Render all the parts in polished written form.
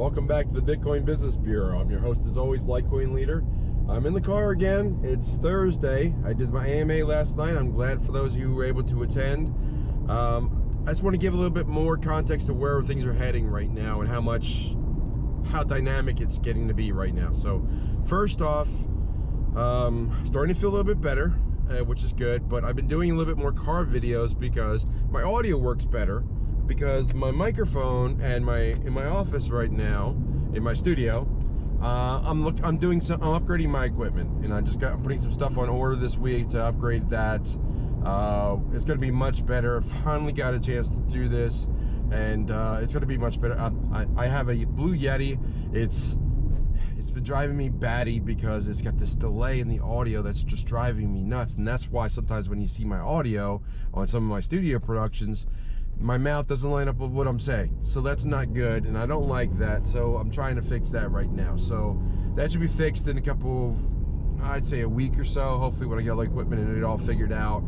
Welcome back to the Bitcoin Business Bureau. I'm your host as always, LitecoinLeader. I'm in the car again. It's Thursday. I did my AMA last night. I'm glad for those of you who were able to attend. I just want to give a little bit more context to where things are heading right now and how dynamic it's getting to be right now. So first off, starting to feel a little bit better, which is good, but I've been doing a little bit more car videos because my audio works better, because my microphone and in my office right now, in my studio, I'm upgrading my equipment, and I'm putting some stuff on order this week to upgrade that. It's going to be much better. Finally got a chance to do this, and it's going to be much better. I have a Blue Yeti. It's been driving me batty because it's got this delay in the audio that's just driving me nuts, and that's why sometimes when you see my audio on some of my studio productions, my mouth doesn't line up with what I'm saying. So that's not good, and I don't like that, so I'm trying to fix that right now. So that should be fixed in a couple of, I'd say a week or so, hopefully, when I get all the equipment and it all figured out.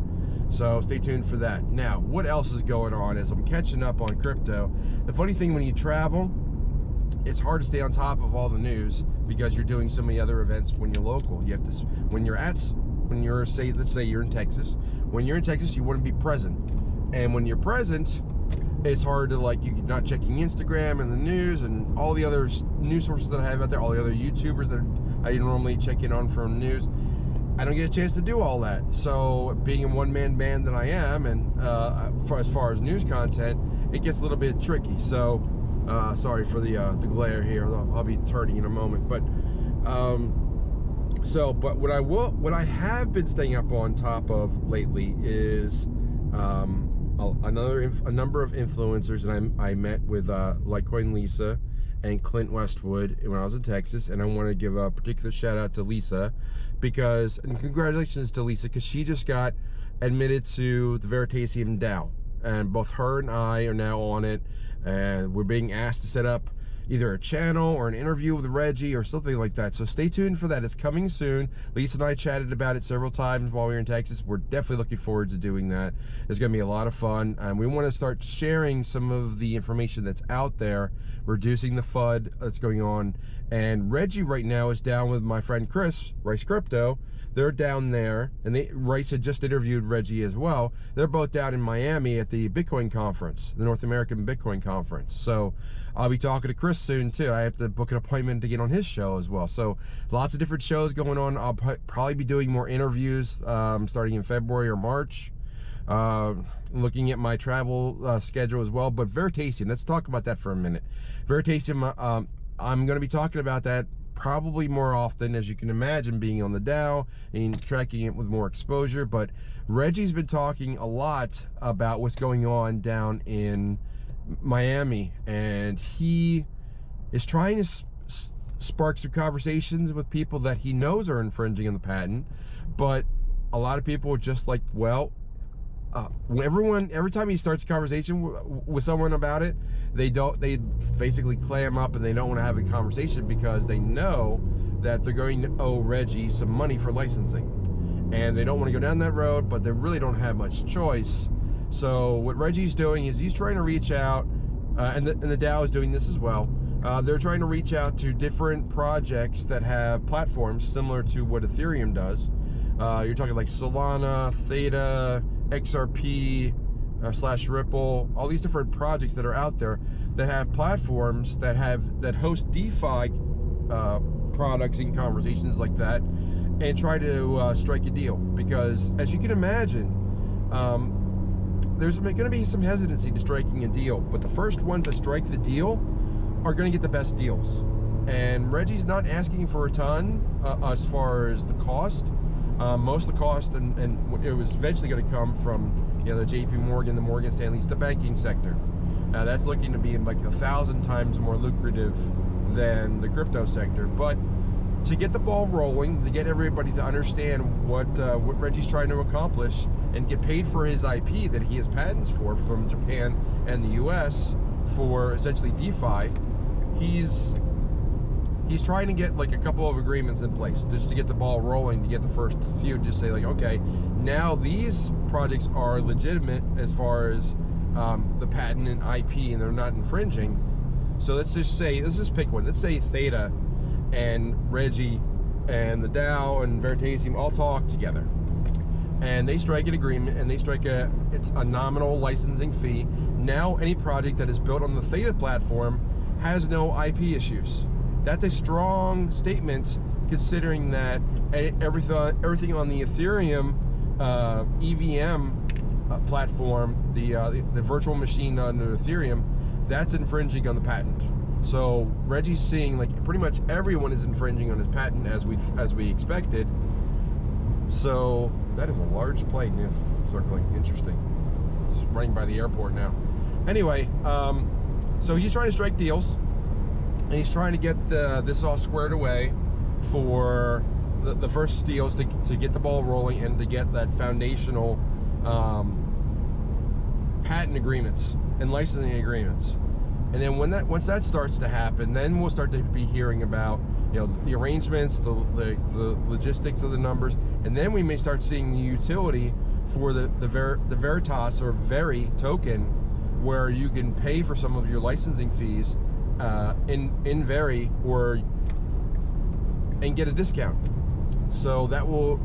So stay tuned for that. Now, what else is going on is I'm catching up on crypto. The funny thing, when you travel, it's hard to stay on top of all the news because you're doing so many other events when you're local. You have to, let's say you're in Texas. When you're in Texas, you wouldn't be present. And when you're present, it's hard to, like, you're not checking Instagram and the news and all the other news sources that I have out there, all the other YouTubers that I normally check in on for news. I don't get a chance to do all that. So being a one-man band that I am, and as far as news content, it gets a little bit tricky. So sorry for the glare here. I'll be turning in a moment. But but what I have been staying up on top of lately is a number of influencers, and I met with Litecoin Lisa and Clint Westwood when I was in Texas, and I want to give a particular shout out to Lisa and congratulations to Lisa, because she just got admitted to the Veritaseum DAO, and both her and I are now on it, and we're being asked to set up either a channel or an interview with Reggie or something like that. So stay tuned for that. It's coming soon. Lisa and I chatted about it several times while we were in Texas. We're definitely looking forward to doing that. It's going to be a lot of fun, and we want to start sharing some of the information that's out there, reducing the FUD that's going on. And Reggie right now is down with my friend Chris, Rice Crypto. They're down there, and Rice had just interviewed Reggie as well. They're both down in Miami at the Bitcoin conference, the North American Bitcoin conference. So I'll be talking to Chris soon too. I have to book an appointment to get on his show as well. So lots of different shows going on. I'll probably be doing more interviews starting in February or March, looking at my travel schedule as well. But Veritaseum, let's talk about that for a minute. Veritaseum, I'm going to be talking about that probably more often, as you can imagine, being on the DAO and tracking it with more exposure. But Reggie's been talking a lot about what's going on down in Miami, and he is trying to spark some conversations with people that he knows are infringing on the patent. But a lot of people are just like, well, every time he starts a conversation with someone about it, they basically clam up and they don't want to have a conversation because they know that they're going to owe Reggie some money for licensing, and they don't want to go down that road, but they really don't have much choice. So what Reggie's doing is he's trying to reach out, and the DAO is doing this as well. They're trying to reach out to different projects that have platforms similar to what Ethereum does. You're talking like Solana, Theta, XRP, / Ripple, all these different projects that are out there that have platforms that host DeFi products and conversations like that, and try to strike a deal. Because as you can imagine, there's going to be some hesitancy to striking a deal, but the first ones that strike the deal are going to get the best deals. And Reggie's not asking for a ton as far as the cost. Most of the cost, and it was eventually going to come from, the JP Morgan, the Morgan Stanleys, the banking sector. That's looking to be like 1,000 times more lucrative than the crypto sector. But to get the ball rolling, to get everybody to understand what Reggie's trying to accomplish and get paid for his IP that he has patents for from Japan and the US for essentially DeFi, he's trying to get like a couple of agreements in place just to get the ball rolling, to get the first few, just say like, okay, now these projects are legitimate as far as the patent and IP, and they're not infringing. So let's just pick one. Let's say Theta and Reggie and the DAO and Veritaseum all talk together, and they strike an agreement, and they strike it's a nominal licensing fee. Now any project that is built on the Theta platform has no IP issues. That's a strong statement, considering that everything on the Ethereum EVM platform, the virtual machine under Ethereum, that's infringing on the patent. So Reggie's seeing like pretty much everyone is infringing on his patent, as we expected. So that is a large plane circling. Interesting. Just running by the airport now. Anyway, so he's trying to strike deals, and he's trying to get this all squared away for the first deals to get the ball rolling, and to get that foundational patent agreements and licensing agreements. And then once that starts to happen, then we'll start to be hearing about, you know, the arrangements, the logistics of the numbers, and then we may start seeing the utility for the Veritas or VERI token, where you can pay for some of your licensing fees in VERI and get a discount. So that will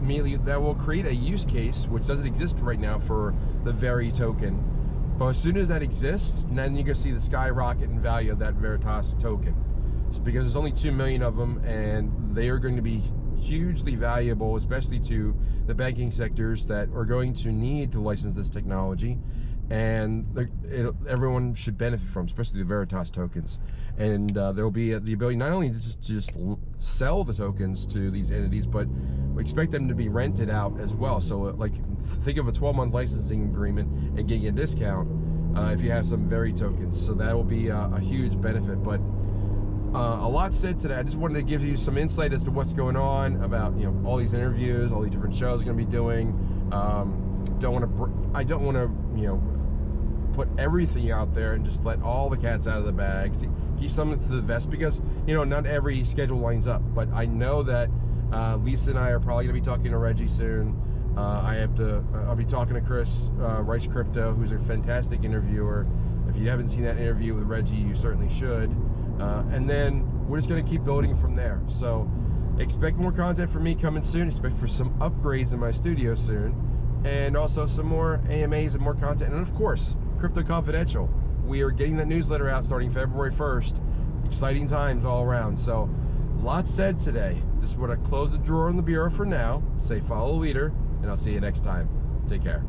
create a use case which doesn't exist right now for the VERI token. But as soon as that exists, then you can see the skyrocket in value of that Veritas token. Because there's only 2 million of them, and they are going to be hugely valuable, especially to the banking sectors that are going to need to license this technology. And everyone should benefit from, especially the Veritas tokens. And there will be the ability not only to just sell the tokens to these entities, but we expect them to be rented out as well. So like, think of a 12-month licensing agreement and getting a discount if you have some VERI tokens. So that will be a huge benefit. But a lot said today. I just wanted to give you some insight as to what's going on about, you know, all these interviews, all these different shows we're going to be doing. I don't want to, you know, put everything out there and just let all the cats out of the bag. Keep something to the vest, because, you know, not every schedule lines up. But I know that Lisa and I are probably going to be talking to Reggie soon. I'll be talking to Chris Rice Crypto, who's a fantastic interviewer. If you haven't seen that interview with Reggie, you certainly should. And then we're just going to keep building from there. So expect more content from me coming soon. Expect for some upgrades in my studio soon, and also some more AMAs and more content. And of course, Crypto Confidential. We are getting that newsletter out starting February 1st. Exciting times all around. So lots said today. Just want to close the drawer in the bureau for now. Say follow the leader, and I'll see you next time. Take care.